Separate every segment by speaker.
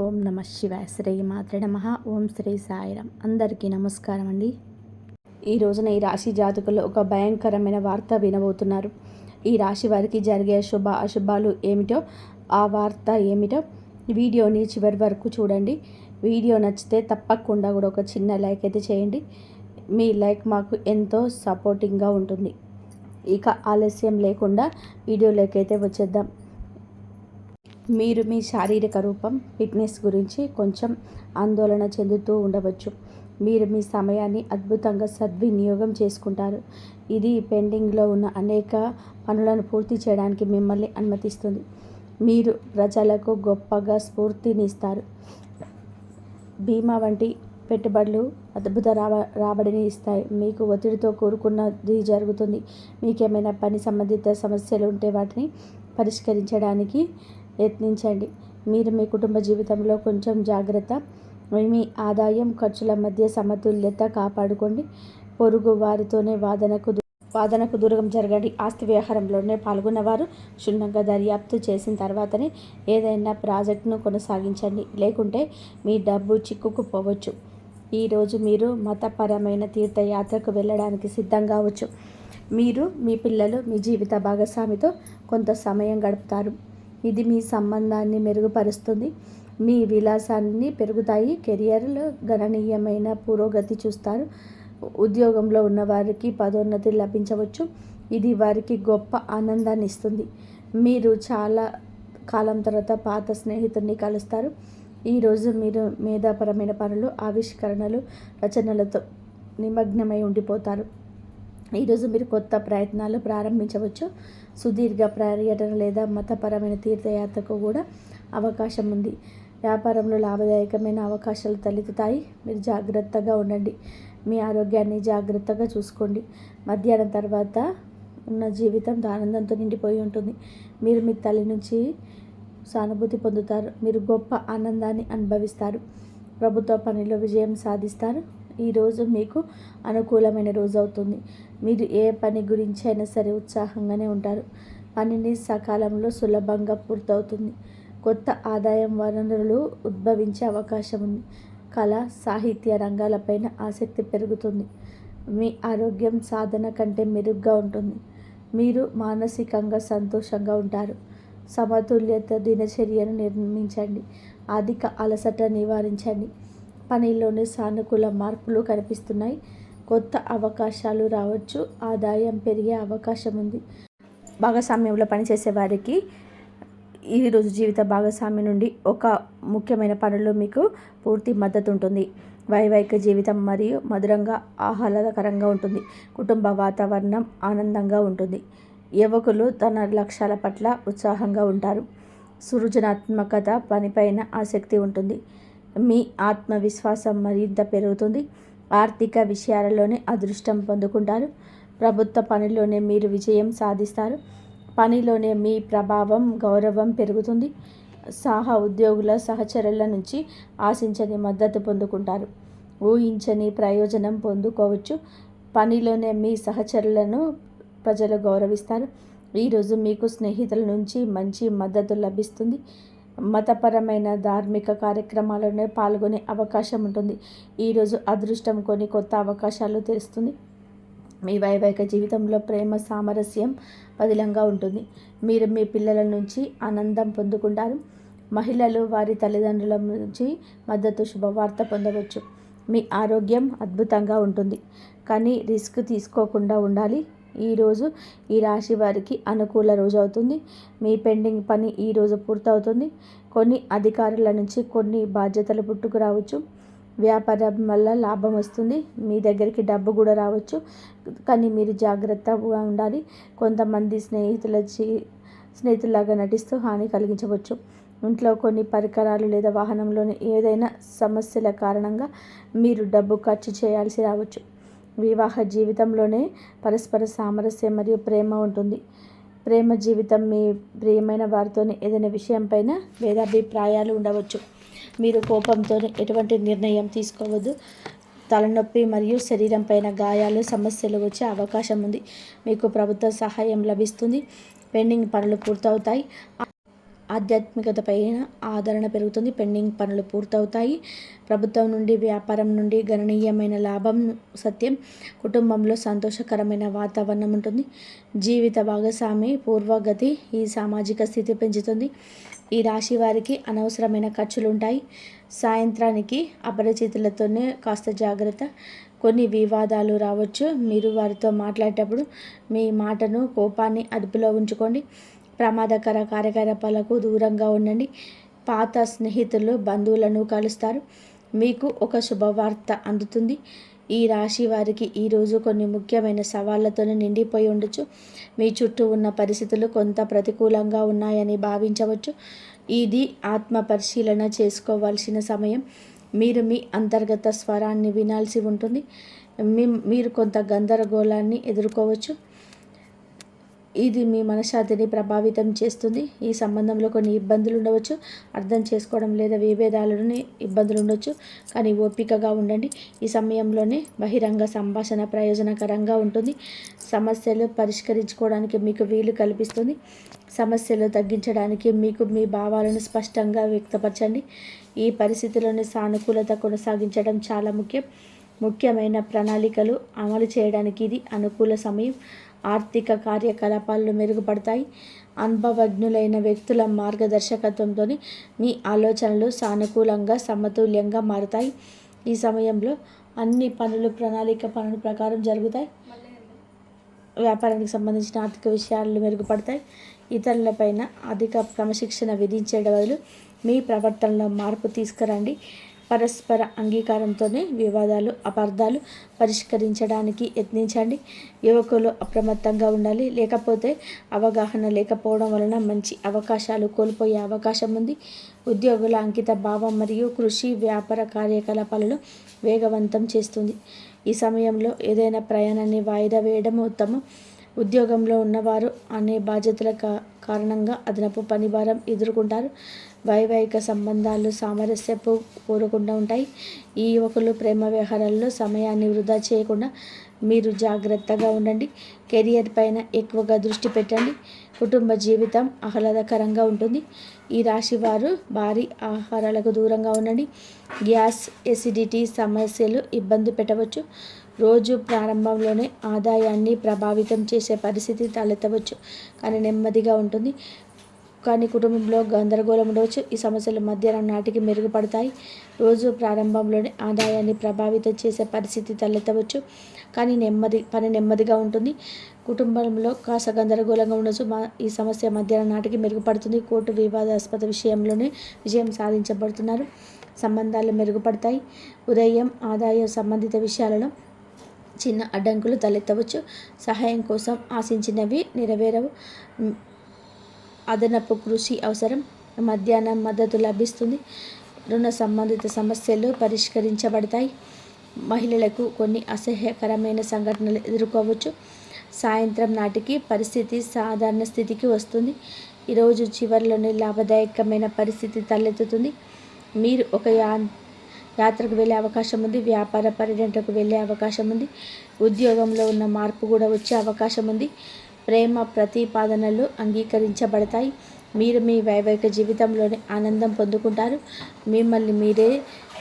Speaker 1: ఓం నమ శివాయ. శ్రీ మాత్రే నమః. ఓం శ్రీ సాయిరాం. అందరికీ నమస్కారం అండి. ఈ రోజున ఈ రాశి జాతకులు ఒక భయంకరమైన వార్త వినబోతున్నారు. ఈ రాశి వారికి జరిగే శుభ అశుభాలు ఏమిటో, ఆ వార్త ఏమిటో వీడియోని చివరి వరకు చూడండి. వీడియో నచ్చితే తప్పకుండా కూడా ఒక చిన్న లైక్ అయితే చేయండి. మీ లైక్ మాకు ఎంతో సపోర్టింగ్గా ఉంటుంది. ఇక ఆలస్యం లేకుండా వీడియోలోకి అయితే వచ్చేద్దాం. మీరు మీ శారీరక రూపం, ఫిట్నెస్ గురించి కొంచెం ఆందోళన చెందుతూ ఉండవచ్చు. మీరు మీ సమయాన్ని అద్భుతంగా సద్వినియోగం చేసుకుంటారు. ఇది పెండింగ్లో ఉన్న అనేక పనులను పూర్తి చేయడానికి మిమ్మల్ని అనుమతిస్తుంది. మీరు ప్రజలకు గొప్పగా స్ఫూర్తినిస్తారు. బీమా వంటి పెట్టుబడులు అద్భుత రాబడిని ఇస్తాయి. మీకు ఒత్తిడితో కూడుకున్నది జరుగుతుంది. మీకేమైనా పని సంబంధిత సమస్యలు ఉంటే వాటిని పరిష్కరించడానికి యత్నించండి. మీరు మీ కుటుంబ జీవితంలో కొంచెం జాగ్రత్త. మీ ఆదాయం ఖర్చుల మధ్య సమతుల్యత కాపాడుకోండి. పొరుగు వారితోనే వాదనకు దూరం జరగండి. ఆస్తి వ్యవహారంలోనే పాల్గొన్నవారు క్షుణ్ణంగా దర్యాప్తు చేసిన తర్వాతనే ఏదైనా ప్రాజెక్టును కొనసాగించండి. లేకుంటే మీ డబ్బు చిక్కుకుపోవచ్చు. ఈరోజు మీరు మతపరమైన తీర్థయాత్రకు వెళ్ళడానికి సిద్ధం కావచ్చు. మీరు, మీ పిల్లలు మీ జీవిత భాగస్వామితో కొంత సమయం గడుపుతారు. ఇది మీ సంబంధాన్ని మెరుగుపరుస్తుంది. మీ విలాసాన్ని పెరుగుతాయి. కెరియర్లో గణనీయమైన పురోగతి చూస్తారు. ఉద్యోగంలో ఉన్నవారికి పదోన్నతి లభించవచ్చు. ఇది వారికి గొప్ప ఆనందాన్ని ఇస్తుంది. మీరు చాలా కాలం తర్వాత పాత స్నేహితుడిని కలుస్తారు. ఈరోజు మీరు మేధాపరమైన పనులు, ఆవిష్కరణలు, రచనలతో నిమగ్నమై ఉండిపోతారు. ఈరోజు మీరు కొత్త ప్రయత్నాలు ప్రారంభించవచ్చు. సుదీర్ఘ పర్యటన లేదా మతపరమైన తీర్థయాత్రకు కూడా అవకాశం ఉంది. వ్యాపారంలో లాభదాయకమైన అవకాశాలు తలెత్తుతాయి. మీరు జాగ్రత్తగా ఉండండి. మీ ఆరోగ్యాన్ని జాగ్రత్తగా చూసుకోండి. మధ్యాహ్నం తర్వాత ఉన్న జీవితం ఆనందంతో నిండిపోయి ఉంటుంది. మీరు మీ తల్లి నుంచి సానుభూతి పొందుతారు. మీరు గొప్ప ఆనందాన్ని అనుభవిస్తారు. ప్రభుత్వ పనిలో విజయం సాధిస్తారు. ఈరోజు మీకు అనుకూలమైన రోజు అవుతుంది. మీరు ఏ పని గురించి అయినా సరే ఉత్సాహంగానే ఉంటారు. పనిని సకాలంలో సులభంగా పూర్తవుతుంది. కొత్త ఆదాయం వనరులు ఉద్భవించే అవకాశం ఉంది. కళ, సాహిత్య రంగాలపైన ఆసక్తి పెరుగుతుంది. మీ ఆరోగ్యం సాధన కంటే మెరుగ్గా ఉంటుంది. మీరు మానసికంగా సంతోషంగా ఉంటారు. సమతుల్యత దినచర్యను నిర్మించండి. అధిక అలసట నివారించండి. పనిలోని సానుకూల మార్పులు కనిపిస్తున్నాయి. కొత్త అవకాశాలు రావచ్చు. ఆదాయం పెరిగే అవకాశం ఉంది. భాగస్వామ్యంలో పనిచేసే వారికి ఈరోజు జీవిత భాగస్వామి నుండి ఒక ముఖ్యమైన పనులు మీకు పూర్తి మద్దతు ఉంటుంది. వైవాహిక జీవితం మరియు మధురంగా ఆహ్లాదకరంగా ఉంటుంది. కుటుంబ వాతావరణం ఆనందంగా ఉంటుంది. యువకులు తన లక్ష్యాల పట్ల ఉత్సాహంగా ఉంటారు. సృజనాత్మకత, పనిపైన ఆసక్తి ఉంటుంది. మీ ఆత్మవిశ్వాసం మరింత పెరుగుతుంది. ఆర్థిక విషయాలలోనే అదృష్టం పొందుకుంటారు. ప్రభుత్వ పనిలోనే మీరు విజయం సాధిస్తారు. పనిలోనే మీ ప్రభావం, గౌరవం పెరుగుతుంది. ఉద్యోగుల సహచరుల నుంచి ఆశించని మద్దతు పొందుకుంటారు. ఊహించని ప్రయోజనం పొందుకోవచ్చు. పనిలోనే మీ సహచరులను ప్రజలు గౌరవిస్తారు. ఈరోజు మీకు స్నేహితుల నుంచి మంచి మద్దతు లభిస్తుంది. మతపరమైన ధార్మిక కార్యక్రమాల్లోనే పాల్గొనే అవకాశం ఉంటుంది. ఈరోజు అదృష్టం కొన్ని కొత్త అవకాశాలు తెరుస్తుంది. మీ వైవాహిక జీవితంలో ప్రేమ సామరస్యం పదిలంగా ఉంటుంది. మీరు మీ పిల్లల నుంచి ఆనందం పొందుకుంటారు. మహిళలు వారి తల్లిదండ్రుల నుంచి మద్దతు, శుభవార్త పొందవచ్చు. మీ ఆరోగ్యం అద్భుతంగా ఉంటుంది, కానీ రిస్క్ తీసుకోకుండా ఉండాలి. ఈరోజు ఈ రాశి వారికి అనుకూల రోజు అవుతుంది. మీ పెండింగ్ పని ఈరోజు పూర్తవుతుంది. కొన్ని అధికారుల నుంచి కొన్ని బాధ్యతలు పుట్టుకురావచ్చు. వ్యాపారం వల్ల లాభం వస్తుంది. మీ దగ్గరికి డబ్బు కూడా రావచ్చు, కానీ మీరు జాగ్రత్తగా ఉండాలి. కొంతమంది స్నేహితులాగా నటిస్తూ హాని కలిగించవచ్చు. ఇంట్లో కొన్ని పరికరాలు లేదా వాహనంలోని ఏదైనా సమస్యల కారణంగా మీరు డబ్బు ఖర్చు చేయాల్సి రావచ్చు. వివాహ జీవితంలోనే పరస్పర సామరస్యం మరియు ప్రేమ ఉంటుంది. ప్రేమ జీవితం మీ ప్రియమైన వారితోనే ఏదైనా విషయంపైన భేదాభిప్రాయాలు ఉండవచ్చు. మీరు కోపంతో ఎటువంటి నిర్ణయం తీసుకోవద్దు. తలనొప్పి మరియు శరీరం పైన గాయాలు, సమస్యలు వచ్చే అవకాశం ఉంది. మీకు ప్రభుత్వ సహాయం లభిస్తుంది. పెండింగ్ పనులు పూర్తవుతాయి. ఆధ్యాత్మికత పైన ఆదరణ పెరుగుతుంది. పెండింగ్ పనులు పూర్తవుతాయి. ప్రభుత్వం నుండి, వ్యాపారం నుండి గణనీయమైన లాభం సత్యం. కుటుంబంలో సంతోషకరమైన వాతావరణం ఉంటుంది. జీవిత భాగస్వామి పూర్వగతి ఈ సామాజిక స్థితి పెంచుతుంది. ఈ రాశి వారికి అనవసరమైన ఖర్చులు ఉంటాయి. సాయంత్రానికి అపరిచితులతోనే కాస్త జాగ్రత్త. కొన్ని వివాదాలు రావచ్చు. మీరు వారితో మాట్లాడేటప్పుడు మీ మాటను, కోపాన్ని అదుపులో ఉంచుకోండి. ప్రమాదకర కార్యకలాపాలకు దూరంగా ఉండండి. పాత స్నేహితులు, బంధువులను కలుస్తారు. మీకు ఒక శుభవార్త అందుతుంది. ఈ రాశి వారికి ఈరోజు కొన్ని ముఖ్యమైన సవాళ్లతోనే నిండిపోయి ఉండొచ్చు. మీ చుట్టూ ఉన్న పరిస్థితులు కొంత ప్రతికూలంగా ఉన్నాయని భావించవచ్చు. ఇది ఆత్మ పరిశీలన చేసుకోవాల్సిన సమయం. మీరు మీ అంతర్గత స్వరాన్ని వినాల్సి ఉంటుంది. మీరు కొంత గందరగోళాన్ని ఎదుర్కోవచ్చు. ఇది మీ మనశ్శాంతిని ప్రభావితం చేస్తుంది. ఈ సంబంధంలో కొన్ని ఇబ్బందులు ఉండవచ్చు. అర్థం చేసుకోవడం లేదా విభేదాలని ఇబ్బందులు ఉండొచ్చు. కానీ ఓపికగా ఉండండి. ఈ సమయంలోనే బహిరంగ సంభాషణ ప్రయోజనకరంగా ఉంటుంది. సమస్యలు పరిష్కరించుకోవడానికి మీకు వీలు కల్పిస్తుంది. సమస్యలు తగ్గించడానికి మీకు మీ భావాలను స్పష్టంగా వ్యక్తపరచండి. ఈ పరిస్థితిలోని సానుకూలత కొనసాగించడం చాలా ముఖ్యం. ముఖ్యమైన ప్రణాళికలు అమలు చేయడానికి ఇది అనుకూల సమయం. ఆర్థిక కార్యకలాపాలు మెరుగుపడతాయి. అనుభవజ్ఞులైన వ్యక్తుల మార్గదర్శకత్వంతో మీ ఆలోచనలు సానుకూలంగా, సమతుల్యంగా మారుతాయి. ఈ సమయంలో అన్ని పనులు ప్రణాళిక పనుల ప్రకారం జరుగుతాయి. వ్యాపారానికి సంబంధించిన ఆర్థిక విషయాలు మెరుగుపడతాయి. ఇతరులపైన అధిక క్రమశిక్షణ విధించే బదులు మీ ప్రవర్తనలో మార్పు తీసుకురండి. పరస్పర అంగీకారంతోనే వివాదాలు, అపార్థాలు పరిష్కరించడానికి యత్నించండి. యువకులు అప్రమత్తంగా ఉండాలి. లేకపోతే అవగాహన లేకపోవడం వలన మంచి అవకాశాలు కోల్పోయే అవకాశం ఉంది. ఉద్యోగుల అంకిత భావం మరియు కృషి వ్యాపార కార్యకలాపాలను వేగవంతం చేస్తుంది. ఈ సమయంలో ఏదైనా ప్రయాణాన్ని వాయిదా వేయడం ఉత్తమం. ఉద్యోగంలో ఉన్నవారు అనే బాధ్యతల కారణంగా అదనపు పనిభారం ఎదుర్కొంటారు. వైవాహిక సంబంధాలు సామరస్యపు కోరకుండా ఉంటాయి. ఈ యువకులు ప్రేమ వ్యవహారాల్లో సమయాన్ని వృధా చేయకుండా మీరు జాగ్రత్తగా ఉండండి. కెరియర్ పైన ఎక్కువగా దృష్టి పెట్టండి. కుటుంబ జీవితం ఆహ్లాదకరంగా ఉంటుంది. ఈ రాశి వారు భారీ ఆహారాలకు దూరంగా ఉండండి. గ్యాస్, ఎసిడిటీ సమస్యలు ఇబ్బంది పెట్టవచ్చు. రోజు ప్రారంభంలోనే ఆదాయాన్ని ప్రభావితం చేసే పరిస్థితి తలెత్తవచ్చు. కానీ నెమ్మదిగా ఉంటుంది. కానీ కుటుంబంలో గందరగోళం ఉండవచ్చు. ఈ సమస్యలు మధ్యాహ్నం నాటికి మెరుగుపడతాయి. రోజు ప్రారంభంలోనే ఆదాయాన్ని ప్రభావితం చేసే పరిస్థితి తలెత్తవచ్చు. కానీ నెమ్మదిగా ఉంటుంది. కుటుంబంలో కాస్త గందరగోళంగా ఉండొచ్చు. ఈ సమస్య మధ్యాహ్నం నాటికి మెరుగుపడుతుంది. కోర్టు వివాదాస్పద విషయంలోనే విజయం సాధించబడుతున్నారు. సంబంధాలు మెరుగుపడతాయి. ఉదయం ఆదాయ సంబంధిత విషయాలలో చిన్న అడ్డంకులు తలెత్తవచ్చు. సహాయం కోసం ఆశించినవి నెరవేరవు. అదనపు కృషి అవసరం. మధ్యాహ్నం మద్దతు లభిస్తుంది. రుణ సంబంధిత సమస్యలు పరిష్కరించబడతాయి. మహిళలకు కొన్ని అసహ్యకరమైన సంఘటనలు ఎదుర్కోవచ్చు. సాయంత్రం నాటికి పరిస్థితి సాధారణ స్థితికి వస్తుంది. ఈరోజు చివరిలోనే లాభదాయకమైన పరిస్థితి తలెత్తుతుంది. మీరు ఒక యాత్రకు వెళ్ళే అవకాశం ఉంది. వ్యాపార పర్యటనకు వెళ్ళే అవకాశం ఉంది. ఉద్యోగంలో ఉన్న మార్పు కూడా వచ్చే అవకాశం ఉంది. ప్రేమ ప్రతిపాదనలు అంగీకరించబడతాయి. మీరు మీ వైవాహిక జీవితంలోనే ఆనందం పొందుకుంటారు. మిమ్మల్ని మీరే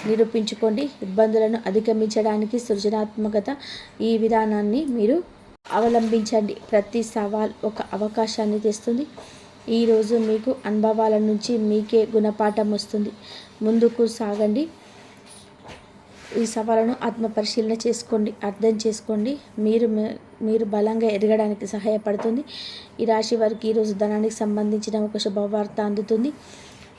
Speaker 1: నిరూపించుకోండి. ఇబ్బందులను అధిగమించడానికి సృజనాత్మకత ఈ విధానాన్ని మీరు అవలంబించండి. ప్రతి సవాల్ ఒక అవకాశాన్ని తెస్తుంది. ఈరోజు మీకు అనుభవాల నుంచి మీకే గుణపాఠం వస్తుంది. ముందుకు సాగండి. ఈ సవాళ్ళను ఆత్మపరిశీలన చేసుకోండి. అర్థం చేసుకోండి. మీరు బలంగా ఎదగడానికి సహాయపడుతుంది. ఈ రాశి వారికి ఈరోజు ధనానికి సంబంధించిన ఒక శుభవార్త అందుతుంది.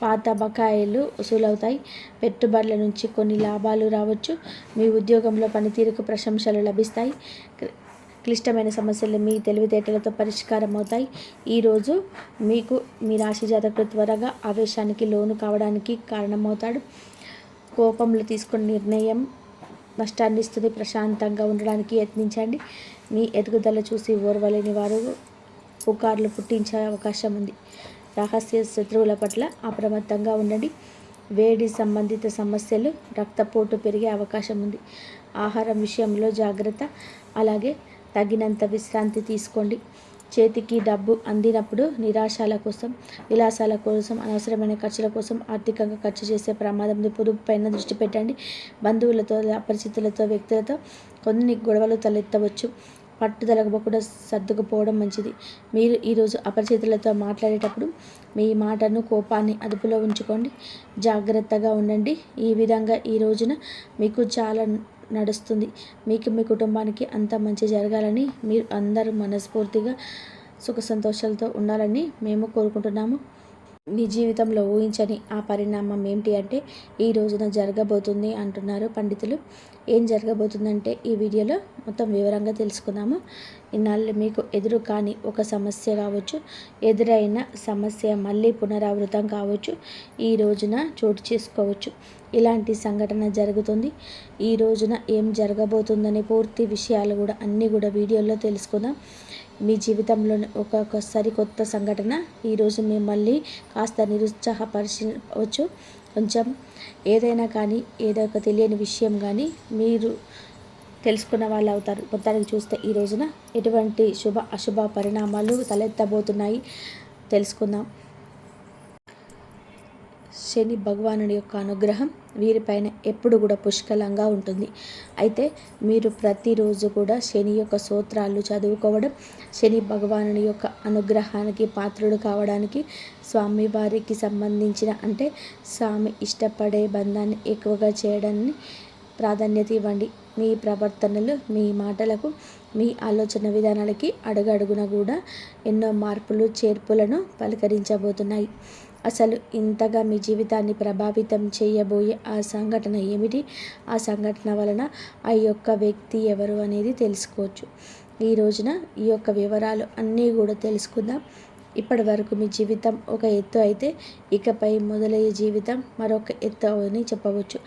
Speaker 1: పాత బకాయిలు వసూలవుతాయి. పెట్టుబడుల నుంచి కొన్ని లాభాలు రావచ్చు. మీ ఉద్యోగంలో పనితీరుకు ప్రశంసలు లభిస్తాయి. క్లిష్టమైన సమస్యలు మీ తెలివితేటలతో పరిష్కారం అవుతాయి. ఈరోజు మీ రాశి జాతకుడు త్వరగా ఆవేశానికి లోను కావడానికి కారణమవుతాడు. కోపంలో తీసుకున్న నిర్ణయం నష్టాన్ని ఇస్తుంది. ప్రశాంతంగా ఉండడానికి యత్నించండి. మీ ఎదుగుదల చూసి ఓర్వలేని వారు పుకార్లు పుట్టించే అవకాశం ఉంది. రహస్య శత్రువుల పట్ల అప్రమత్తంగా ఉండండి. వేడి సంబంధిత సమస్యలు, రక్తపోటు పెరిగే అవకాశం ఉంది. ఆహారం విషయంలో జాగ్రత్త. అలాగే తగినంత విశ్రాంతి తీసుకోండి. చేతికి డబ్బు అందినప్పుడు నిరాశల కోసం, విలాసాల కోసం, అనవసరమైన ఖర్చుల కోసం ఆర్థికంగా ఖర్చు చేసే ప్రమాదం ఉంది. పొదుపు పైన దృష్టి పెట్టండి. బంధువులతో, అపరిచితులతో, వ్యక్తులతో కొన్ని గొడవలు తలెత్తవచ్చు. పట్టుదలకు కూడా సర్దుకుపోవడం మంచిది. మీరు ఈరోజు అపరిచితులతో మాట్లాడేటప్పుడు మీ మాటను, కోపాన్ని అదుపులో ఉంచుకోండి. జాగ్రత్తగా ఉండండి. ఈ విధంగా ఈ రోజున మీకు చాలా నడుస్తుంది. మీకు, మీ కుటుంబానికి అంతా మంచి జరగాలని, మీరు అందరూ మనస్ఫూర్తిగా సుఖ సంతోషాలతో ఉండాలని మేము కోరుకుంటున్నాము. మీ జీవితంలో ఊహించని ఆ పరిణామం ఏమిటి అంటే ఈ రోజున జరగబోతుంది అంటున్నారు పండితులు. ఏం జరగబోతుందంటే ఈ వీడియోలో మొత్తం వివరంగా తెలుసుకుందాము. ఇన్నాళ్ళు మీకు ఎదురు కాని ఒక సమస్య కావచ్చు, ఎదురైన సమస్య మళ్ళీ పునరావృతం కావచ్చు, ఈ రోజున చోటు చేసుకోవచ్చు. ఇలాంటి సంఘటన జరుగుతుంది. ఈ రోజున ఏం జరగబోతుందనే పూర్తి విషయాలు కూడా అన్నీ కూడా వీడియోలో తెలుసుకుందాం. మీ జీవితంలోని ఒక సరికొత్త సంఘటన ఈరోజు మిమ్మల్ని కాస్త నిరుత్సాహపరచవచ్చు. కొంచెం ఏదైనా కానీ, ఏదో ఒక తెలియని విషయం కానీ మీరు తెలుసుకున్న వాళ్ళు అవుతారు. మొత్తానికి చూస్తే ఈ రోజున ఎటువంటి శుభ అశుభ పరిణామాలు తలెత్తబోతున్నాయి తెలుసుకుందాం. శని భగవానుడి యొక్క అనుగ్రహం వీరిపైన ఎప్పుడు కూడా పుష్కలంగా ఉంటుంది. అయితే మీరు ప్రతిరోజు కూడా శని యొక్క స్తోత్రాలు చదువుకోవడం, శని భగవానుడి యొక్క అనుగ్రహానికి పాత్రుడు కావడానికి, స్వామివారికి సంబంధించిన అంటే స్వామి ఇష్టపడే బంధాన్ని ఎక్కువగా చేయడాన్ని ప్రాధాన్యత ఇవ్వండి. మీ ప్రవర్తనలు, మీ మాటలకు, మీ ఆలోచన విధానాలకి అడుగడుగున కూడా ఎన్నో మార్పులు, చేర్పులను పలకరించబోతున్నాయి. అసలు ఇంతగా మీ జీవితాన్ని ప్రభావితం చేయబోయే ఆ సంఘటన ఏమిటి? ఆ సంఘటన వలన ఆ యొక్క వ్యక్తి ఎవరు అనేది తెలుసుకోవచ్చు. ఈ రోజున ఈ యొక్క వివరాలు అన్నీ కూడా తెలుసుకుందాం. ఇప్పటి వరకు మీ జీవితం ఒక ఎత్తు అయితే ఇకపై మొదలయ్యే జీవితం మరొక ఎత్తు అని చెప్పవచ్చు.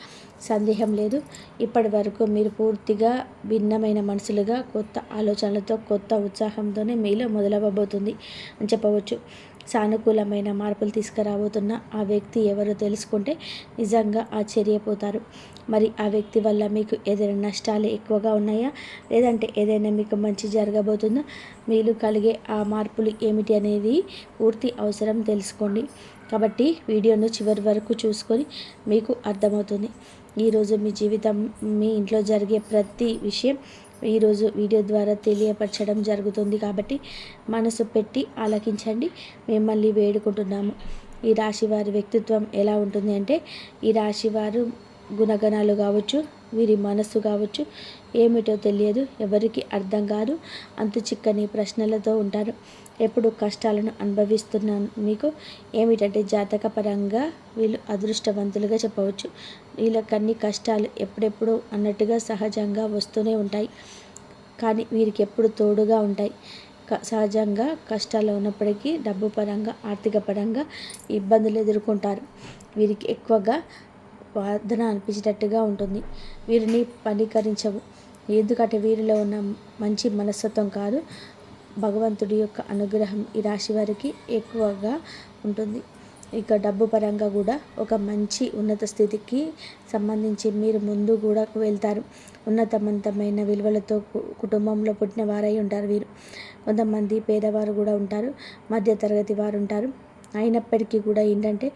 Speaker 1: సందేహం లేదు. ఇప్పటి వరకు మీరు పూర్తిగా భిన్నమైన మనసులుగా, కొత్త ఆలోచనలతో, కొత్త ఉత్సాహంతోనే మీలో మొదలవ్వబోతుంది అని చెప్పవచ్చు. సానుకూలమైన మార్పులు తీసుకురాబోతున్న ఆ వ్యక్తి ఎవరో తెలుసుకుంటే నిజంగా ఆశ్చర్యపోతారు. మరి ఆ వ్యక్తి వల్ల మీకు ఏదైనా నష్టాలు ఎక్కువగా ఉన్నాయా, లేదంటే ఏదైనా మీకు మంచి జరగబోతుందా, మీరు కలిగే ఆ మార్పులు ఏమిటి అనేది పూర్తి అవసరం తెలుసుకోండి. కాబట్టి వీడియోను చివరి వరకు చూసుకొని మీకు అర్థమవుతుంది. ఈరోజు మీ జీవితం, మీ ఇంట్లో జరిగే ప్రతి విషయం ఈరోజు వీడియో ద్వారా తెలియపరచడం జరుగుతుంది. కాబట్టి మనసు పెట్టి ఆలకించండి, మిమ్మల్ని వేడుకుంటున్నాము. ఈ రాశి వారి వ్యక్తిత్వం ఎలా ఉంటుంది అంటే ఈ రాశి వారు గుణగణాలు కావచ్చు, వీరి మనస్సు కావచ్చు, ఏమిటో తెలియదు, ఎవరికి అర్థం కాదు, అంతు చిక్కని ప్రశ్నలతో ఉంటారు. ఎప్పుడు కష్టాలను అనుభవిస్తున్నాను. మీకు ఏమిటంటే జాతకపరంగా వీళ్ళు అదృష్టవంతులుగా చెప్పవచ్చు. వీళ్ళకన్ని కష్టాలు ఎప్పుడెప్పుడు అన్నట్టుగా సహజంగా వస్తూనే ఉంటాయి, కానీ వీరికి ఎప్పుడు తోడుగా ఉంటాయి. సహజంగా కష్టాలు ఉన్నప్పటికీ డబ్బు పరంగా, ఆర్థిక పరంగా ఇబ్బందులు ఎదుర్కొంటారు. వీరికి ఎక్కువగా వాదన అనిపించేటట్టుగా ఉంటుంది. వీరిని పనీకరించవు. ఎందుకంటే వీరిలో ఉన్న మంచి మనస్తత్వం కాదు, భగవంతుడి యొక్క అనుగ్రహం ఈ రాశి వారికి ఎక్కువగా ఉంటుంది. ఇక డబ్బు పరంగా కూడా ఒక మంచి ఉన్నత స్థితికి సంబంధించి మీరు ముందు కూడా వెళ్తారు. ఉన్నతవంతమైన విలువలతో కుటుంబంలో పుట్టిన వారై ఉంటారు వీరు. కొంతమంది పేదవారు కూడా ఉంటారు, మధ్యతరగతి వారు ఉంటారు. అయినప్పటికీ కూడా ఏంటంటే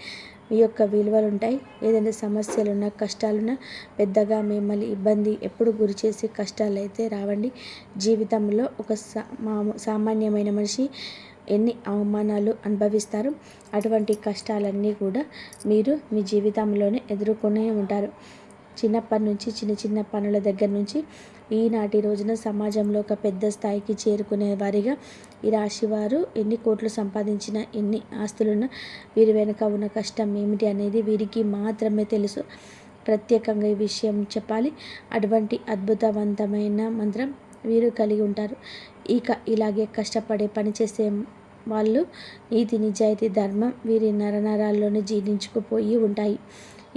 Speaker 1: మీ యొక్క విలువలు ఉంటాయి. ఏదైనా సమస్యలున్నా, కష్టాలున్నా పెద్దగా మిమ్మల్ని ఇబ్బంది ఎప్పుడు గురి చేసే కష్టాలు అయితే రావండి. జీవితంలో ఒక సామాన్యమైన మనిషి ఎన్ని అవమానాలు అనుభవిస్తారు, అటువంటి కష్టాలన్నీ కూడా మీరు మీ జీవితంలోనే ఎదుర్కొనే ఉంటారు. చిన్నప్పటి నుంచి చిన్న చిన్న పనుల దగ్గర నుంచి ఈనాటి రోజున సమాజంలో ఒక పెద్ద స్థాయికి చేరుకునే వారిగా ఈ రాశివారు ఎన్ని కోట్లు సంపాదించినా, ఎన్ని ఆస్తులున్నా వీరి వెనుక ఉన్న కష్టం ఏమిటి అనేది వీరికి మాత్రమే తెలుసు. ప్రత్యేకంగా ఈ విషయం చెప్పాలి, అటువంటి అద్భుతవంతమైన మంత్రం వీరు కలిగి ఉంటారు. ఇక ఇలాగే కష్టపడే పనిచేసే వాళ్ళు నీతి, నిజాయితీ, ధర్మం వీరి నరనరాల్లోనే జీర్ణించుకుపోయి ఉంటాయి.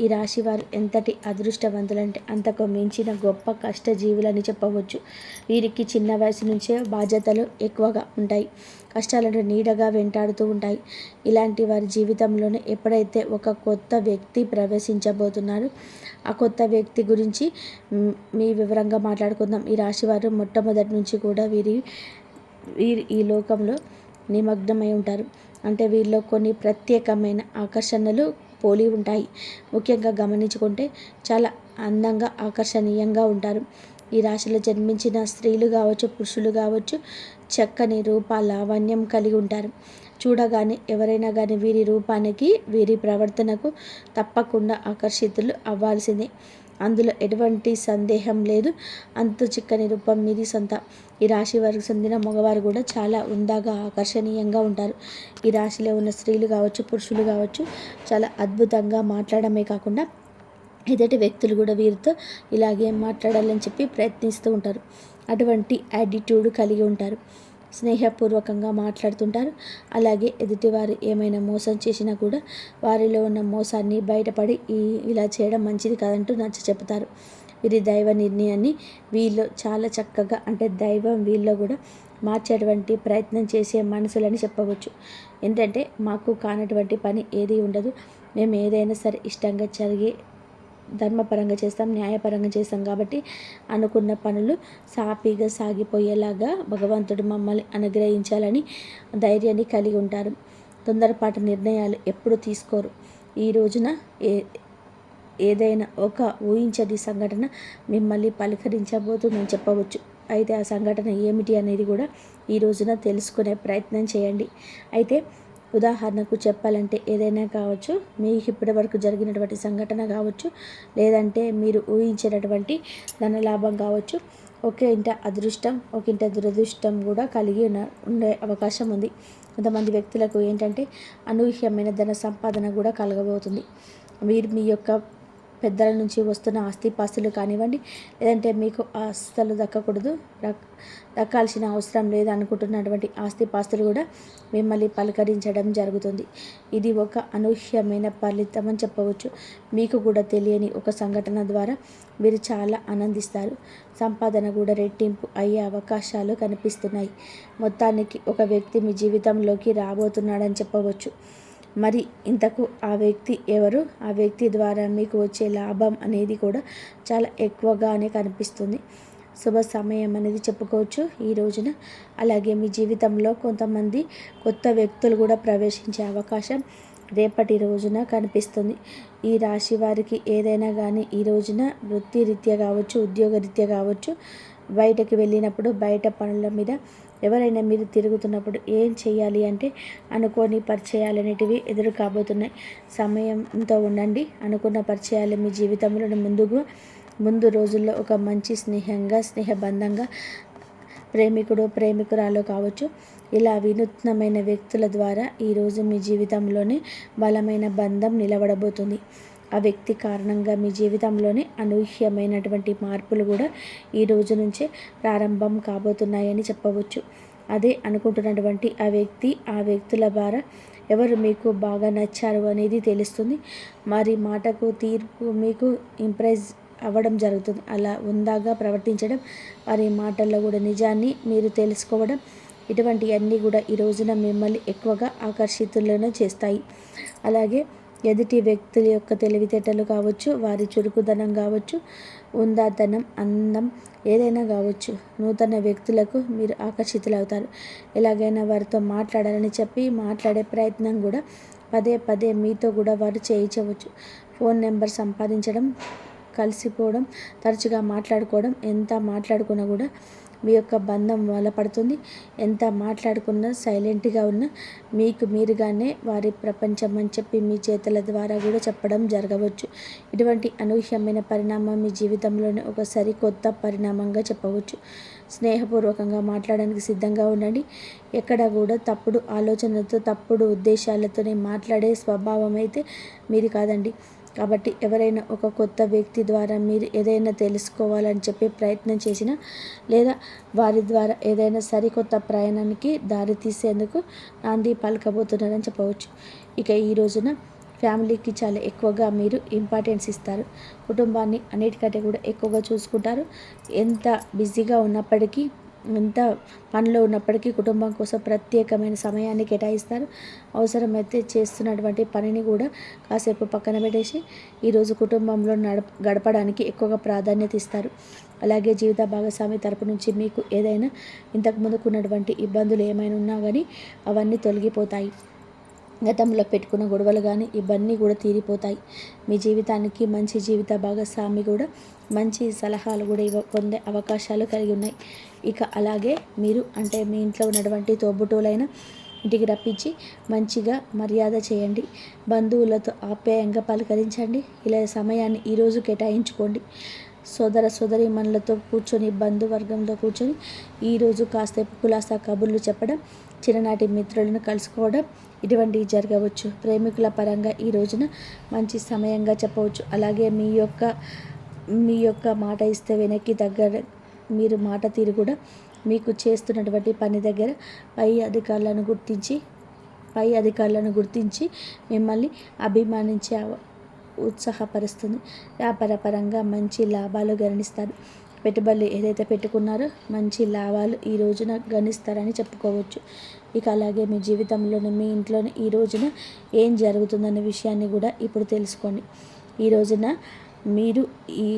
Speaker 1: ఈ రాశి వారు ఎంతటి అదృష్టవంతులంటే అంతకు మించిన గొప్ప కష్టజీవులని చెప్పవచ్చు. వీరికి చిన్న వయసు నుంచే బాధ్యతలు ఎక్కువగా ఉంటాయి, కష్టాలను నీడగా వెంటాడుతూ ఉంటాయి. ఇలాంటి వారి జీవితంలోనే ఎప్పుడైతే ఒక కొత్త వ్యక్తి ప్రవేశించబోతున్నారు, ఆ కొత్త వ్యక్తి గురించి మీ వివరంగా మాట్లాడుకుందాం. ఈ రాశి వారు మొట్టమొదటి నుంచి కూడా వీరి వీరు ఈ లోకంలో నిమగ్నమై ఉంటారు. అంటే వీరిలో కొన్ని ప్రత్యేకమైన ఆకర్షణలు పోలి ఉంటాయి. ముఖ్యంగా గమనించుకుంటే చాలా అందంగా ఆకర్షణీయంగా ఉంటారు. ఈ రాశిలో జన్మించిన స్త్రీలు కావచ్చు, పురుషులు కావచ్చు, చక్కని రూప లావణ్యం కలిగి ఉంటారు. చూడగానే ఎవరైనా కానీ వీరి రూపానికి, వీరి ప్రవర్తనకు తప్పకుండా ఆకర్షితులు అవ్వాల్సిందే. అందులో ఎటువంటి సందేహం లేదు. అంతు చిక్కని రూపం మీది సొంత. ఈ రాశి వారికి చెందిన మగవారు కూడా చాలా ఉందాగా ఆకర్షణీయంగా ఉంటారు. ఈ రాశిలో ఉన్న స్త్రీలు కావచ్చు, పురుషులు కావచ్చు, చాలా అద్భుతంగా మాట్లాడమే కాకుండా ఎదుటి వ్యక్తులు కూడా వీరితో ఇలాగే మాట్లాడాలని చెప్పి ప్రయత్నిస్తూ ఉంటారు. అటువంటి యాటిట్యూడ్ కలిగి ఉంటారు. స్నేహపూర్వకంగా మాట్లాడుతుంటారు. అలాగే ఎదుటివారు ఏమైనా మోసం చేసినా కూడా వారిలో ఉన్న మోసాన్ని బయటపడి ఇలా చేయడం మంచిది కాదంటూ నచ్చ చెప్తారు. వీరి దైవ నిర్ణయాన్ని వీళ్ళు చాలా చక్కగా, అంటే దైవం వీళ్ళు కూడా మార్చేటువంటి ప్రయత్నం చేసే మనసులని చెప్పవచ్చు. ఏంటంటే మాకు కానటువంటి పని ఏది ఉండదు, మేము ఏదైనా సరే ఇష్టంగా జరిగే ధర్మపరంగా చేస్తాం, న్యాయపరంగా చేస్తాం కాబట్టి అనుకున్న పనులు సాఫీగా సాగిపోయేలాగా భగవంతుడు మమ్మల్ని అనుగ్రహించాలని ధైర్యాన్ని కలిగి ఉంటారు. తొందరపాటు నిర్ణయాలు ఎప్పుడు తీసుకోరు. ఈ రోజున ఏదైనా ఒక ఊహించని సంఘటన మిమ్మల్ని పలకరించబోతుందని చెప్పవచ్చు. అయితే ఆ సంఘటన ఏమిటి అనేది కూడా ఈ రోజున తెలుసుకునే ప్రయత్నం చేయండి. అయితే ఉదాహరణకు చెప్పాలంటే ఏదైనా కావచ్చు, మీకు ఇప్పటి వరకు జరిగినటువంటి సంఘటన కావచ్చు, లేదంటే మీరు ఊహించినటువంటి ధనలాభం కావచ్చు, ఒక ఇంట అదృష్టం, ఒక ఇంట దురదృష్టం కూడా కలిగి ఉండే అవకాశం ఉంది. కొంతమంది వ్యక్తులకు ఏంటంటే అనూహ్యమైన ధన సంపాదన కూడా కలగబోతుంది. మీరు మీ యొక్క పెద్దల నుంచి వస్తున్న ఆస్తిపాస్తులు కానివ్వండి, లేదంటే మీకు ఆస్తులు దక్కకూడదు, దక్కాల్సిన అవసరం లేదు అనుకుంటున్నటువంటి ఆస్తిపాస్తులు కూడా మిమ్మల్ని పలకరించడం జరుగుతుంది. ఇది ఒక అనూహ్యమైన ఫలితం అని చెప్పవచ్చు. మీకు కూడా తెలియని ఒక సంఘటన ద్వారా మీరు చాలా ఆనందిస్తారు. సంపాదన కూడా రెట్టింపు అయ్యే అవకాశాలు కనిపిస్తున్నాయి. మొత్తానికి ఒక వ్యక్తి మీ జీవితంలోకి రాబోతున్నాడని చెప్పవచ్చు. మరి ఇంతకు ఆ వ్యక్తి ఎవరు? ఆ వ్యక్తి ద్వారా మీకు వచ్చే లాభం అనేది కూడా చాలా ఎక్కువగానే కనిపిస్తుంది. శుభ సమయం అనేది చెప్పుకోవచ్చు ఈ రోజున. అలాగే మీ జీవితంలో కొంతమంది కొత్త వ్యక్తులు కూడా ప్రవేశించే అవకాశం రేపటి రోజున కనిపిస్తుంది. ఈ రాశి వారికి ఏదైనా కానీ ఈ రోజున వృత్తిరీత్యా కావచ్చు, ఉద్యోగరీత్యా కావచ్చు, బయటకు వెళ్ళినప్పుడు బయట పనుల మీద ఎవరైనా మీరు తిరుగుతున్నప్పుడు ఏం చేయాలి అంటే అనుకోని పరిచయాలు అనేటివి ఎదురు కాబోతున్నాయి. సమయంతో ఉండండి. అనుకున్న పరిచయాలు మీ జీవితంలో ముందు రోజుల్లో ఒక మంచి స్నేహబంధంగా ప్రేమికుడు ప్రేమికురాలు కావచ్చు, ఇలా వినూత్నమైన వ్యక్తుల ద్వారా ఈరోజు మీ జీవితంలోనే బలమైన బంధం నిలబడబోతుంది. ఆ వ్యక్తి కారణంగా మీ జీవితంలోనే అనూహ్యమైనటువంటి మార్పులు కూడా ఈ రోజు నుంచే ప్రారంభం కాబోతున్నాయని చెప్పవచ్చు. అదే అనుకుంటున్నటువంటి ఆ వ్యక్తుల ద్వారా ఎవరు మీకు బాగా నచ్చారు అనేది తెలుస్తుంది. మరి మాటకు తీర్పు మీకు ఇంప్రెస్ అవ్వడం జరుగుతుంది. అలా ఉందాగా ప్రవర్తించడం, వారి మాటల్లో కూడా నిజాన్ని మీరు తెలుసుకోవడం, ఇటువంటివన్నీ కూడా ఈ రోజున మిమ్మల్ని ఎక్కువగా ఆకర్షితులను చేస్తాయి. అలాగే ఎదుటి వ్యక్తుల యొక్క తెలివితేటలు కావచ్చు, వారి చురుకుదనం కావచ్చు, ఉందాతనం, అందం ఏదైనా కావచ్చు, నూతన వ్యక్తులకు మీరు ఆకర్షితులవుతారు. ఎలాగైనా వారితో మాట్లాడాలని చెప్పి మాట్లాడే ప్రయత్నం కూడా పదే మీతో కూడా వారు చేయించవచ్చు. ఫోన్ నెంబర్ సంపాదించడం, కలిసిపోవడం, తరచుగా మాట్లాడుకోవడం, ఎంత మాట్లాడుకున్నా కూడా మీ యొక్క బంధం బలపడుతుంది. ఎంత మాట్లాడుకున్నా సైలెంట్గా ఉన్నా మీకు మీరుగానే వారి ప్రపంచం అని చెప్పి మీ చేతుల ద్వారా కూడా చెప్పడం జరగవచ్చు. ఇటువంటి అనూహ్యమైన పరిణామం మీ జీవితంలోనే ఒక సరికొత్త పరిణామంగా చెప్పవచ్చు. స్నేహపూర్వకంగా మాట్లాడడానికి సిద్ధంగా ఉండండి. ఎక్కడ కూడా తప్పుడు ఆలోచనలతో, తప్పుడు ఉద్దేశాలతోనే మాట్లాడే స్వభావం అయితే మీది కాదండి. కాబట్టి ఎవరైనా ఒక కొత్త వ్యక్తి ద్వారా మీరు ఏదైనా తెలుసుకోవాలని చెప్పి ప్రయత్నం చేసినా, లేదా వారి ద్వారా ఏదైనా సరికొత్త ప్రయాణానికి దారి తీసేందుకు నాంది పలకబోతున్నారని చెప్పవచ్చు. ఇక ఈ రోజున ఫ్యామిలీకి చాలా ఎక్కువగా మీరు ఇంపార్టెన్స్ ఇస్తారు. కుటుంబాన్ని అన్నిటికంటే కూడా ఎక్కువగా చూసుకుంటారు. ఎంత బిజీగా ఉన్నప్పటికీ ఎంత పనిలో ఉన్నప్పటికీ కుటుంబం కోసం ప్రత్యేకమైన సమయాన్ని కేటాయిస్తారు. అవసరమైతే చేస్తున్నటువంటి పనిని కూడా కాసేపు పక్కన పెట్టేసి ఈరోజు కుటుంబంలో గడపడానికి ఎక్కువగా ప్రాధాన్యత ఇస్తారు. అలాగే జీవిత భాగస్వామి తరపు నుంచి మీకు ఏదైనా ఇంతకు ముందుకున్నటువంటి ఇబ్బందులు ఏమైనా ఉన్నా కానీ అవన్నీ తొలగిపోతాయి. గతంలో పెట్టుకున్న గొడవలు కానీ ఇవన్నీ కూడా తీరిపోతాయి. మీ జీవితానికి మంచి జీవిత భాగస్వామి కూడా మంచి సలహాలు కూడా పొందే అవకాశాలు కలిగి ఉన్నాయి. ఇక అలాగే మీరు అంటే మీ ఇంట్లో ఉన్నటువంటి తోబుట్టువులైన ఇంటికి రప్పించి మంచిగా మర్యాద చేయండి. బంధువులతో ఆప్యాయంగా పలకరించండి. ఇలా సమయాన్ని ఈరోజు కేటాయించుకోండి. సోదర సోదరీమణులతో కూర్చొని బంధువర్గంతో కూర్చొని ఈరోజు కాసేపు కులాసా కబుర్లు చెప్పడం, చిన్ననాటి మిత్రులను కలుసుకోవడం ఇటువంటివి జరగవచ్చు. ప్రేమికుల పరంగా ఈ రోజున మంచి సమయంగా చెప్పవచ్చు. అలాగే మీ యొక్క మాట ఇస్తే వెనక్కి దగ్గర మీరు మాట తీరు కూడా మీకు చేస్తున్నటువంటి పని దగ్గర పై అధికారులను గుర్తించి మిమ్మల్ని అభిమానించే ఉత్సాహపరుస్తుంది. వ్యాపార పరంగా మంచి లాభాలు గణిస్తారు. పెట్టుబడులు ఏదైతే పెట్టుకున్నారో మంచి లాభాలు ఈ రోజున గణిస్తారని చెప్పుకోవచ్చు. ఇక అలాగే మీ జీవితంలోని మీ ఇంట్లోని ఈ రోజున ఏం జరుగుతుందనే విషయాన్ని కూడా ఇప్పుడు తెలుసుకోండి. ఈ రోజున మీరు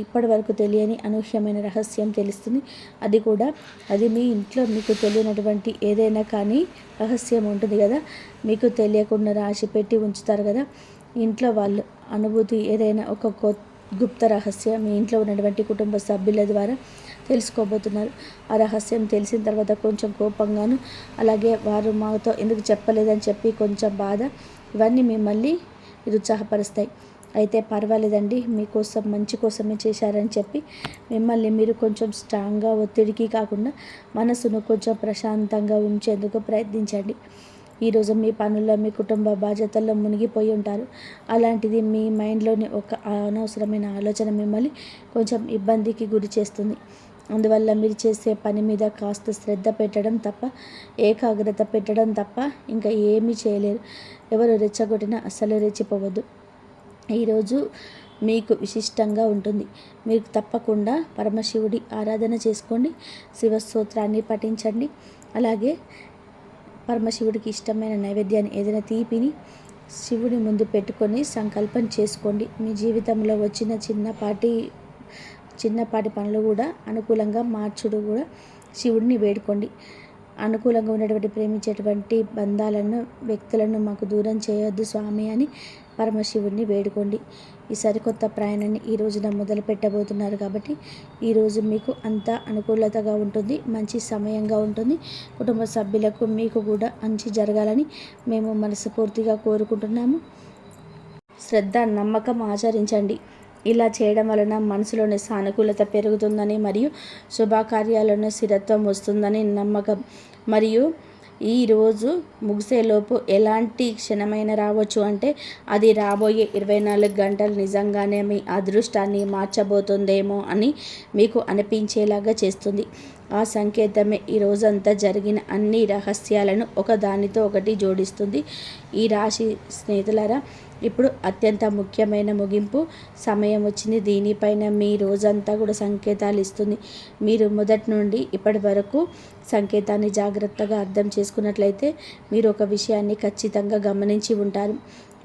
Speaker 1: ఇప్పటి వరకు తెలియని అనూహ్యమైన రహస్యం తెలుస్తుంది. అది మీ ఇంట్లో మీకు తెలియనటువంటి ఏదైనా కానీ రహస్యం ఉంటుంది కదా, మీకు తెలియకుండా రాసి పెట్టి ఉంచుతారు కదా ఇంట్లో వాళ్ళు. అనుభూతి ఏదైనా ఒక గుప్త రహస్యం మీ ఇంట్లో ఉన్నటువంటి కుటుంబ సభ్యుల ద్వారా తెలుసుకోబోతున్నారు. ఆ రహస్యం తెలిసిన తర్వాత కొంచెం కోపంగాను, అలాగే వారు మాతో ఎందుకు చెప్పలేదని చెప్పి కొంచెం బాధ, ఇవన్నీ మిమ్మల్ని నిరుత్సాహపరుస్తాయి. అయితే పర్వాలేదండి, మీకోసం మంచి కోసమే చేశారని చెప్పి మిమ్మల్ని మీరు కొంచెం స్ట్రాంగ్గా, ఒత్తిడికి కాకుండా మనసును కొంచెం ప్రశాంతంగా ఉంచేందుకు ప్రయత్నించండి. ఈరోజు మీ పనుల్లో మీ కుటుంబ బాధ్యతల్లో మునిగిపోయి ఉంటారు. అలాంటిది మీ మైండ్లోని ఒక అనవసరమైన ఆలోచన మిమ్మల్ని కొంచెం ఇబ్బందికి గురి చేస్తుంది. అందువల్ల మీరు చేసే పని మీద కాస్త శ్రద్ధ పెట్టడం తప్ప, ఏకాగ్రత పెట్టడం తప్ప ఇంకా ఏమీ చేయలేరు. ఎవరు రెచ్చగొట్టినా అస్సలు రెచ్చిపోవద్దు. ఈరోజు మీకు విశిష్టంగా ఉంటుంది. మీరు తప్పకుండా పరమశివుడి ఆరాధన చేసుకోండి. శివస్తోత్రాన్ని పఠించండి. అలాగే పరమశివుడికి ఇష్టమైన నైవేద్యాన్ని ఏదైనా తీపిని శివుడి ముందు పెట్టుకొని సంకల్పం చేసుకోండి. మీ జీవితంలో వచ్చిన చిన్నపాటి పనులు కూడా అనుకూలంగా మార్చుడు కూడా శివుడిని వేడుకోండి. అనుకూలంగా ఉన్నటువంటి ప్రేమించేటువంటి వ్యక్తులను మాకు దూరం చేయొద్దు స్వామి అని పరమశివుడిని వేడుకోండి. ఈ సరికొత్త ప్రయాణాన్ని ఈ రోజున మొదలు పెట్టబోతున్నారు కాబట్టి ఈరోజు మీకు అంతా అనుకూలతగా ఉంటుంది, మంచి సమయంగా ఉంటుంది. కుటుంబ సభ్యులకు మీకు కూడా మంచి జరగాలని మేము మనస్ఫూర్తిగా కోరుకుంటున్నాము. శ్రద్ధ, నమ్మకం ఆచరించండి. ఇలా చేయడం వలన మనసులోని సానుకూలత పెరుగుతుందని మరియు శుభకార్యాలను స్థిరత్వం వస్తుందని నమ్మకం. మరియు ఈరోజు ముగిసేలోపు ఎలాంటి క్షణమైన రావచ్చు అంటే అది రాబోయే 24 గంటలు నిజంగానే మీ అదృష్టాన్ని మార్చబోతుందేమో అని మీకు అనిపించేలాగా చేస్తుంది. ఆ సంకేతమే ఈ రోజంతా జరిగిన అన్ని రహస్యాలను ఒకదానితో ఒకటి జోడిస్తుంది. ఈ రాశి స్నేహితులారా, ఇప్పుడు అత్యంత ముఖ్యమైన ముగింపు సమయం వచ్చింది. దీనిపైన మీ రోజంతా కూడా సంకేతాలు ఇస్తుంది. మీరు మొదటి నుండి ఇప్పటి వరకు సంకేతాన్ని జాగ్రత్తగా అర్థం చేసుకున్నట్లయితే మీరు ఒక విషయాన్ని ఖచ్చితంగా గమనించి ఉంటారు.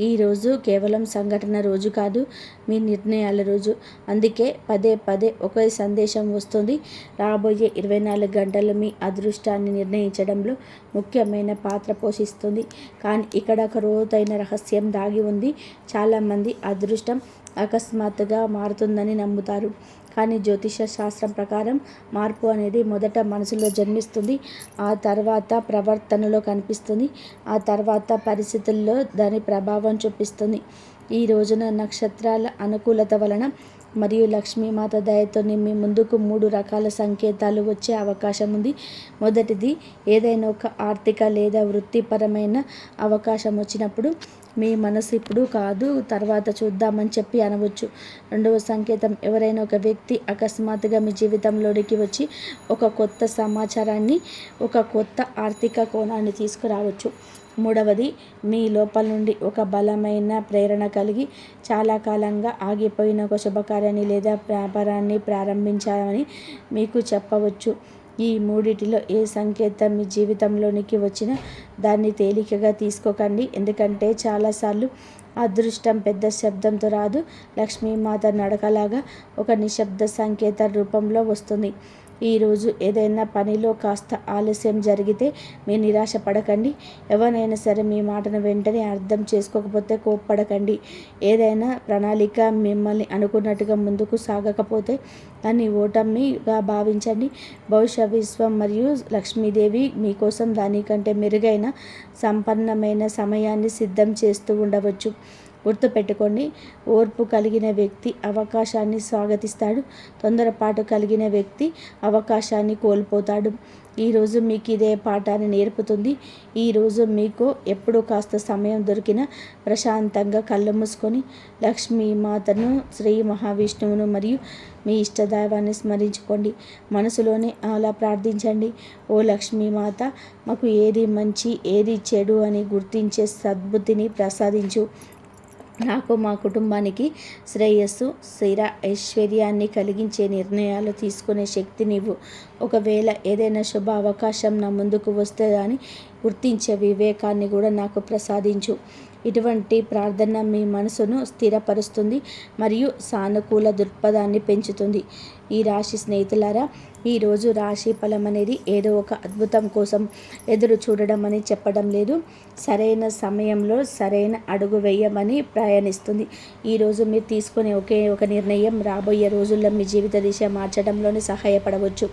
Speaker 1: ఈరోజు కేవలం సంఘటన రోజు కాదు, మీ నిర్ణయాల రోజు. అందుకే పదే పదే ఒకే సందేశం వస్తుంది. రాబోయే 24 గంటలు మీ అదృష్టాన్ని నిర్ణయించడంలో ముఖ్యమైన పాత్ర పోషిస్తుంది. కానీ ఇక్కడ ఒక లోతైన రహస్యం దాగి ఉంది. చాలామంది అదృష్టం అకస్మాత్తుగా మారుతుందని నమ్ముతారు. కానీ జ్యోతిష శాస్త్రం ప్రకారం మార్పు అనేది మొదట మనసులో జన్మిస్తుంది, ఆ తర్వాత ప్రవర్తనలో కనిపిస్తుంది, ఆ తర్వాత పరిస్థితుల్లో దాని ప్రభావం చూపిస్తుంది. ఈ రోజున నక్షత్రాల అనుకూలత వలన మరియు లక్ష్మీమాత దయతో మీ ముందుకు 3 రకాల సంకేతాలు వచ్చే అవకాశం ఉంది. మొదటిది, ఏదైనా ఒక ఆర్థిక లేదా వృత్తిపరమైన అవకాశం వచ్చినప్పుడు మీ మనసు ఇప్పుడు కాదు తర్వాత చూద్దామని చెప్పి అనవచ్చు. రెండవ సంకేతం, ఎవరైనా ఒక వ్యక్తి అకస్మాత్తుగా మీ జీవితంలోనికి వచ్చి ఒక కొత్త సమాచారాన్ని, ఒక కొత్త ఆర్థిక కోణాన్ని తీసుకురావచ్చు. మూడవది, మీ లోపల నుండి ఒక బలమైన ప్రేరణ కలిగి చాలా కాలంగా ఆగిపోయిన ఒక శుభకార్యాన్ని లేదా వ్యాపారాన్ని ప్రారంభించాలని మీకు చెప్పవచ్చు. ఈ మూడిటిలో ఏ సంకేతం మీ జీవితంలోనికి వచ్చినా దాన్ని తేలికగా తీసుకోకండి. ఎందుకంటే చాలాసార్లు అదృష్టం పెద్ద శబ్దంతో రాదు, లక్ష్మీమాత నడకలాగా ఒక నిశ్శబ్ద సంకేత రూపంలో వస్తుంది. ఈరోజు ఏదైనా పనిలో కాస్త ఆలస్యం జరిగితే మీరు నిరాశ పడకండి. ఎవరైనా సరే మీ మాటను వెంటనే అర్థం చేసుకోకపోతే కోప్పడకండి. ఏదైనా ప్రణాళిక మిమ్మల్ని అనుకున్నట్టుగా ముందుకు సాగకపోతే దాన్ని ఓటమిగా భావించండి. భవిష్య విశ్వం మరియు లక్ష్మీదేవి మీకోసం దానికంటే మెరుగైన సంపన్నమైన సమయాన్ని సిద్ధం చేస్తూ ఉండవచ్చు. గుర్తుపెట్టుకోండి, ఓర్పు కలిగిన వ్యక్తి అవకాశాన్ని స్వాగతిస్తాడు, తొందరపాటు కలిగిన వ్యక్తి అవకాశాన్ని కోల్పోతాడు. ఈరోజు మీకు ఇదే పాఠాన్ని నేర్పుతుంది. ఈరోజు మీకు ఎప్పుడు కాస్త సమయం దొరికినా ప్రశాంతంగా కళ్ళు మూసుకొని లక్ష్మీమాతను, శ్రీ మహావిష్ణువును మరియు మీ ఇష్టదైవాన్ని స్మరించుకోండి. మనసులోనే అలా ప్రార్థించండి. ఓ లక్ష్మీమాత, మాకు ఏది మంచి ఏది చెడు అని గుర్తించే సద్బుద్ధిని ప్రసాదించు. నాకు మా కుటుంబానికి శ్రేయస్సు, స్థిర ఐశ్వర్యాన్ని కలిగించే నిర్ణయాలు తీసుకునే శక్తినివ్వు. ఒకవేళ ఏదైనా శుభ అవకాశం నా ముందుకు వస్తే అని గుర్తించే వివేకాన్ని కూడా నాకు ప్రసాదించు. ఇటువంటి ప్రార్థన మీ మనసును స్థిరపరుస్తుంది మరియు సానుకూల దృక్పథాన్ని పెంచుతుంది. ఈ రాశి స్నేహితులారా, ఈరోజు రాశి ఫలం అనేది ఏదో ఒక అద్భుతం కోసం ఎదురు చూడడం అని చెప్పడం లేదు. సరైన సమయంలో సరైన అడుగు వేయమని ప్రయాణిస్తుంది. ఈరోజు మీరు తీసుకునే ఒకే ఒక నిర్ణయం రాబోయే రోజుల్లో మీ జీవిత దిశ మార్చడంలోనే సహాయపడవచ్చు.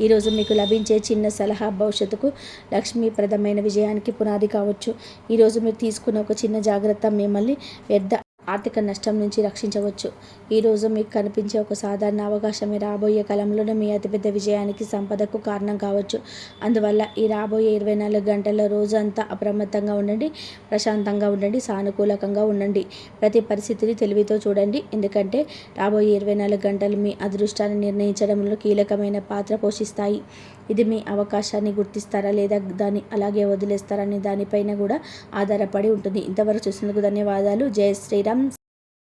Speaker 1: ఈరోజు మీకు లభించే చిన్న సలహా భవిష్యత్తుకు లక్ష్మీప్రదమైన విజయానికి పునాది కావచ్చు. ఈరోజు మీరు తీసుకున్న ఒక చిన్న జాగ్రత్త మిమ్మల్ని పెద్ద ఆర్థిక నష్టం నుంచి రక్షించవచ్చు. ఈరోజు మీకు కనిపించే ఒక సాధారణ అవకాశమే రాబోయే కాలంలోనే మీ అతిపెద్ద విజయానికి, సంపదకు కారణం కావచ్చు. అందువల్ల ఈ రాబోయే 24 గంటల రోజంతా అప్రమత్తంగా ఉండండి, ప్రశాంతంగా ఉండండి, సానుకూలంగా ఉండండి. ప్రతి పరిస్థితిని తెలివితో చూడండి. ఎందుకంటే రాబోయే 24 గంటలు మీ అదృష్టాన్ని నిర్ణయించడంలో కీలకమైన పాత్ర పోషిస్తాయి. ఇది మీ అవకాశాన్ని గుర్తిస్తారా లేదా దాన్ని అలాగే వదిలేస్తారనే దానిపైన కూడా ఆధారపడి ఉంటుంది. ఇంతవరకు చూసినందుకు ధన్యవాదాలు. జై శ్రీరామ్.